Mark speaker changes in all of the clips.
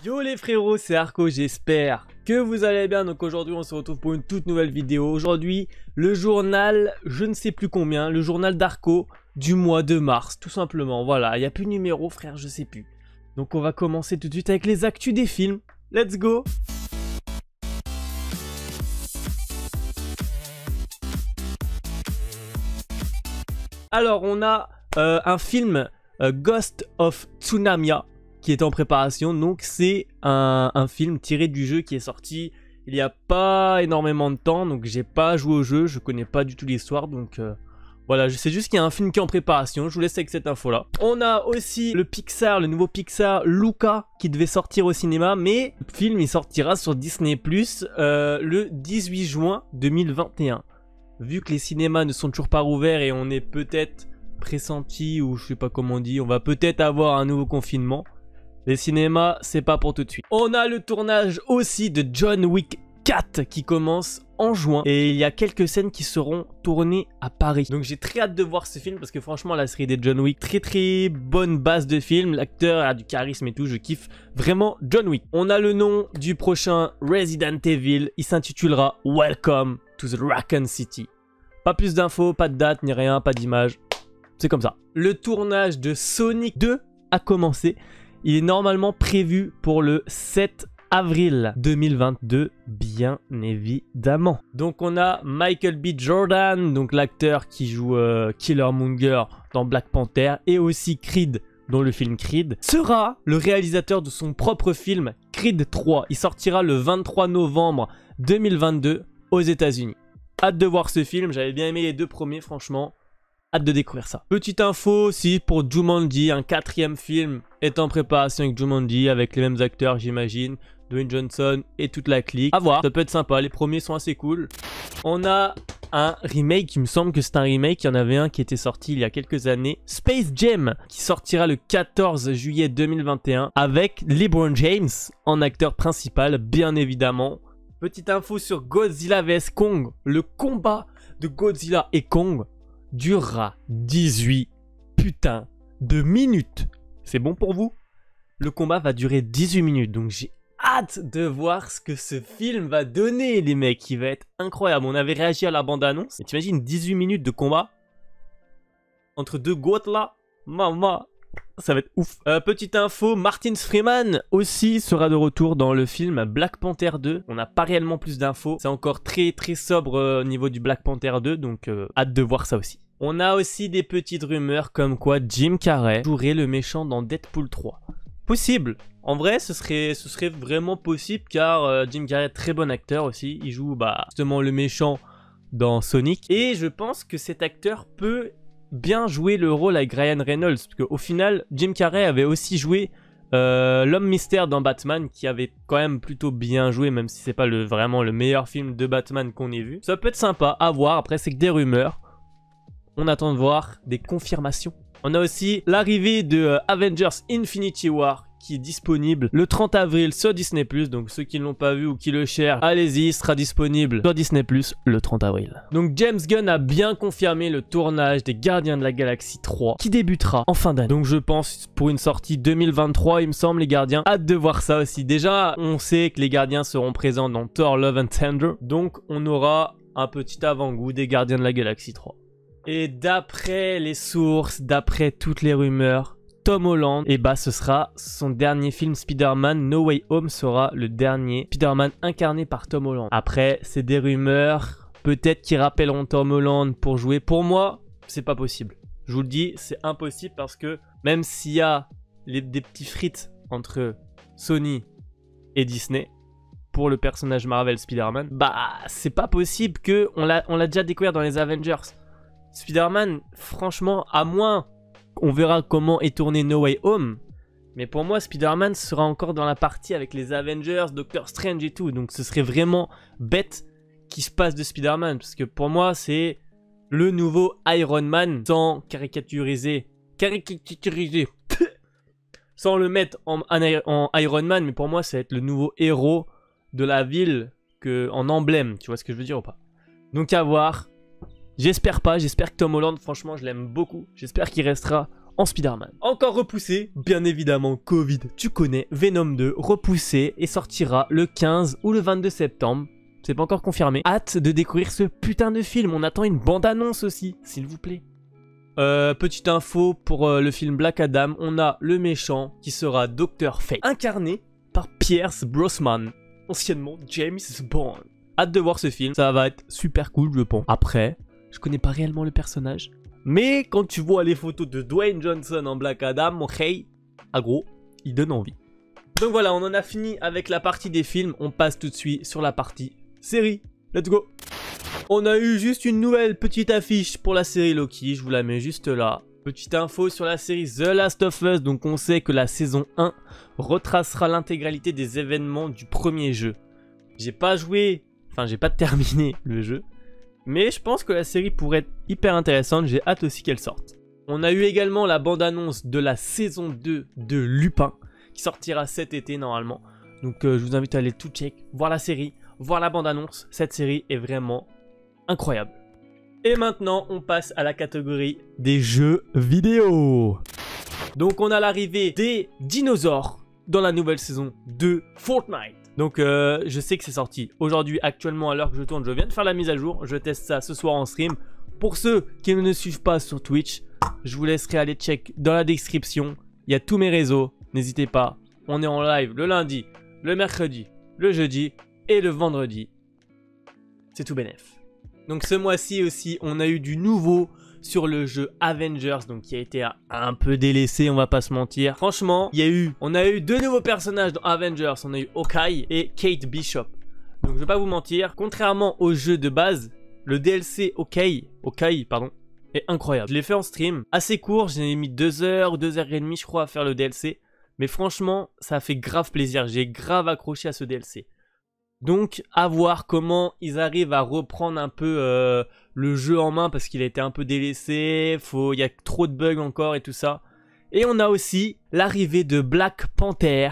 Speaker 1: Yo les frérots, c'est Arco, j'espère que vous allez bien. Donc aujourd'hui on se retrouve pour une toute nouvelle vidéo. Aujourd'hui le journal, je ne sais plus combien, le journal d'Arco du mois de mars, tout simplement. Voilà, il n'y a plus de numéro frère, je sais plus. Donc on va commencer tout de suite avec les actus des films. Let's go! Alors on a un film Ghost of Tsunamiya qui est en préparation. Donc c'est un film tiré du jeu qui est sorti il n'y a pas énormément de temps. Donc j'ai pas joué au jeu, je connais pas du tout l'histoire. Donc voilà, je sais juste qu'il y a un film qui est en préparation. Je vous laisse avec cette info là. On a aussi le nouveau Pixar Luca qui devait sortir au cinéma. Mais le film il sortira sur Disney Plus le 18 juin 2021. Vu que les cinémas ne sont toujours pas rouverts et on est peut-être pressenti, ou je sais pas comment on dit, on va peut-être avoir un nouveau confinement. Les cinémas, c'est pas pour tout de suite. On a le tournage aussi de John Wick 4 qui commence en juin. Et il y a quelques scènes qui seront tournées à Paris. Donc j'ai très hâte de voir ce film parce que franchement la série des John Wick, très bonne base de film. L'acteur a du charisme et tout, je kiffe vraiment John Wick. On a le nom du prochain Resident Evil. Il s'intitulera Welcome to the Raccoon City. Pas plus d'infos, pas de date, ni rien, pas d'image. C'est comme ça. Le tournage de Sonic 2 a commencé. Il est normalement prévu pour le 7 avril 2022, bien évidemment. Donc on a Michael B. Jordan, donc l'acteur qui joue Killer Monger dans Black Panther et aussi Creed, dont le film Creed, sera le réalisateur de son propre film Creed 3. Il sortira le 23 novembre 2022 aux États-Unis. Hâte de voir ce film, j'avais bien aimé les deux premiers, franchement. Hâte de découvrir ça. Petite info aussi pour Jumanji, un 4e film est en préparation avec Jumanji, avec les mêmes acteurs j'imagine, Dwayne Johnson et toute la clique. À voir, ça peut être sympa, les premiers sont assez cool. On a un remake, il me semble que c'est un remake, il y en avait un qui était sorti il y a quelques années, Space Jam, qui sortira le 14 juillet 2021 avec LeBron James en acteur principal, bien évidemment. Petite info sur Godzilla vs Kong, le combat de Godzilla et Kong durera 18 putains de minutes. C'est bon pour vous? Le combat va durer 18 minutes, donc j'ai hâte de voir ce que ce film va donner, les mecs. Il va être incroyable. On avait réagi à la bande-annonce. Et t'imagines 18 minutes de combat entre deux goats là? Maman, ça va être ouf. Petite info, Martin Freeman aussi sera de retour dans le film Black Panther 2. On n'a pas réellement plus d'infos. C'est encore très sobre au niveau du Black Panther 2, donc hâte de voir ça aussi. On a aussi des petites rumeurs comme quoi Jim Carrey jouerait le méchant dans Deadpool 3. Possible. En vrai, ce serait vraiment possible car Jim Carrey est très bon acteur aussi. Il joue justement le méchant dans Sonic. Et je pense que cet acteur peut bien jouer le rôle avec Ryan Reynolds. Parce qu'au final, Jim Carrey avait aussi joué l'homme mystère dans Batman, qui avait quand même plutôt bien joué, même si c'est pas vraiment le meilleur film de Batman qu'on ait vu. Ça peut être sympa à voir. Après, c'est que des rumeurs. On attend de voir des confirmations. On a aussi l'arrivée de Avengers Infinity War qui est disponible le 30 avril sur Disney+. Donc ceux qui ne l'ont pas vu ou qui le cherchent, allez-y, il sera disponible sur Disney+, le 30 avril. Donc James Gunn a bien confirmé le tournage des Gardiens de la Galaxie 3 qui débutera en fin d'année. Donc je pense pour une sortie 2023, il me semble, les Gardiens. Hâte de voir ça aussi. Déjà, on sait que les Gardiens seront présents dans Thor Love and Thunder. Donc on aura un petit avant-goût des Gardiens de la Galaxie 3. Et d'après les sources, d'après toutes les rumeurs, Tom Holland, ce sera son dernier film Spider-Man. No Way Home sera le dernier Spider-Man incarné par Tom Holland. Après, c'est des rumeurs. Peut-être qu'ils rappelleront Tom Holland pour jouer. Pour moi, c'est pas possible. Je vous le dis, c'est impossible parce que même s'il y a des petits frites entre Sony et Disney pour le personnage Marvel Spider-Man, c'est pas possible que on l'a déjà découvert dans les Avengers. Spider-Man, franchement, à moins on verra comment est tourné No Way Home. Mais pour moi, Spider-Man sera encore dans la partie avec les Avengers, Doctor Strange et tout. Donc ce serait vraiment bête qu'il se passe de Spider-Man. Parce que pour moi, c'est le nouveau Iron Man sans caricaturiser. Sans le mettre en Iron Man. Mais pour moi, ça va être le nouveau héros de la ville en emblème. Tu vois ce que je veux dire ou pas? Donc à voir. J'espère pas, j'espère que Tom Holland, franchement, je l'aime beaucoup. J'espère qu'il restera en Spider-Man. Encore repoussé, bien évidemment, Covid, tu connais, Venom 2, repoussé et sortira le 15 ou le 22 septembre. C'est pas encore confirmé. Hâte de découvrir ce putain de film, on attend une bande-annonce aussi, s'il vous plaît. Petite info pour le film Black Adam, on a le méchant qui sera Dr. Fate, incarné par Pierce Brosnan, anciennement James Bond. Hâte de voir ce film, ça va être super cool je pense. Après, je connais pas réellement le personnage, mais quand tu vois les photos de Dwayne Johnson en Black Adam, mon hey, gros, il donne envie. Donc voilà, on en a fini avec la partie des films, on passe tout de suite sur la partie série. Let's go. On a eu juste une nouvelle petite affiche pour la série Loki, je vous la mets juste là. Petite info sur la série The Last of Us, donc on sait que la saison 1 retracera l'intégralité des événements du premier jeu. J'ai pas joué, enfin j'ai pas terminé le jeu, mais je pense que la série pourrait être hyper intéressante, j'ai hâte aussi qu'elle sorte. On a eu également la bande-annonce de la saison 2 de Lupin, qui sortira cet été normalement. Donc je vous invite à aller tout check, voir la série, voir la bande-annonce, cette série est vraiment incroyable. Et maintenant, on passe à la catégorie des jeux vidéo. Donc, on a l'arrivée des dinosaures dans la nouvelle saison de Fortnite. Donc, je sais que c'est sorti aujourd'hui, actuellement, à l'heure que je tourne. Je viens de faire la mise à jour. Je teste ça ce soir en stream. Pour ceux qui ne me suivent pas sur Twitch, je vous laisserai aller check dans la description. Il y a tous mes réseaux. N'hésitez pas. On est en live le lundi, le mercredi, le jeudi et le vendredi. C'est tout bénef. Donc ce mois-ci aussi, on a eu du nouveau sur le jeu Avengers, donc qui a été un peu délaissé, on va pas se mentir. Franchement, on a eu deux nouveaux personnages dans Avengers, on a eu Hawkeye et Kate Bishop. Donc je vais pas vous mentir, contrairement au jeu de base, le DLC Hawkeye, est incroyable. Je l'ai fait en stream, assez court, j'ai mis 2 heures ou 2 heures et demie je crois à faire le DLC. Mais franchement, ça a fait grave plaisir, j'ai grave accroché à ce DLC. Donc, à voir comment ils arrivent à reprendre un peu le jeu en main parce qu'il a été un peu délaissé, il y a trop de bugs encore et tout ça. Et on a aussi l'arrivée de Black Panther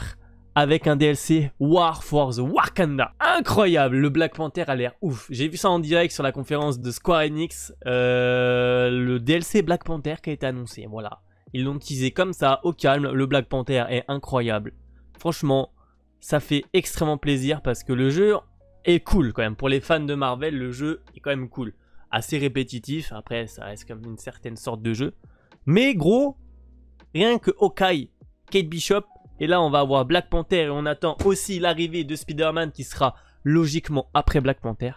Speaker 1: avec un DLC War for the Wakanda. Incroyable, le Black Panther a l'air ouf. J'ai vu ça en direct sur la conférence de Square Enix, le DLC Black Panther qui a été annoncé, voilà. Ils l'ont teasé comme ça, au calme, le Black Panther est incroyable. Franchement, ça fait extrêmement plaisir parce que le jeu est cool quand même. Pour les fans de Marvel, le jeu est quand même cool. Assez répétitif, après ça reste comme une certaine sorte de jeu. Mais gros, rien que Hawkeye, Kate Bishop, et là on va avoir Black Panther et on attend aussi l'arrivée de Spider-Man qui sera logiquement après Black Panther.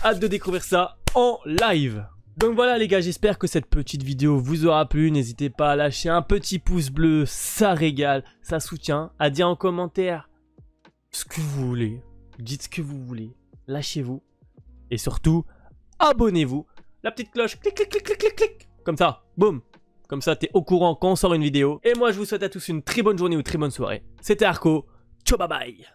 Speaker 1: Hâte de découvrir ça en live. Donc voilà les gars, j'espère que cette petite vidéo vous aura plu. N'hésitez pas à lâcher un petit pouce bleu, ça régale, ça soutient. À dire en commentaire ce que vous voulez, dites ce que vous voulez, lâchez-vous. Et surtout, abonnez-vous. La petite cloche, clic, clic, clic, clic, clic, clic. Comme ça, boum. Comme ça, t'es au courant quand on sort une vidéo. Et moi, je vous souhaite à tous une très bonne journée ou très bonne soirée. C'était Arco, ciao, bye bye.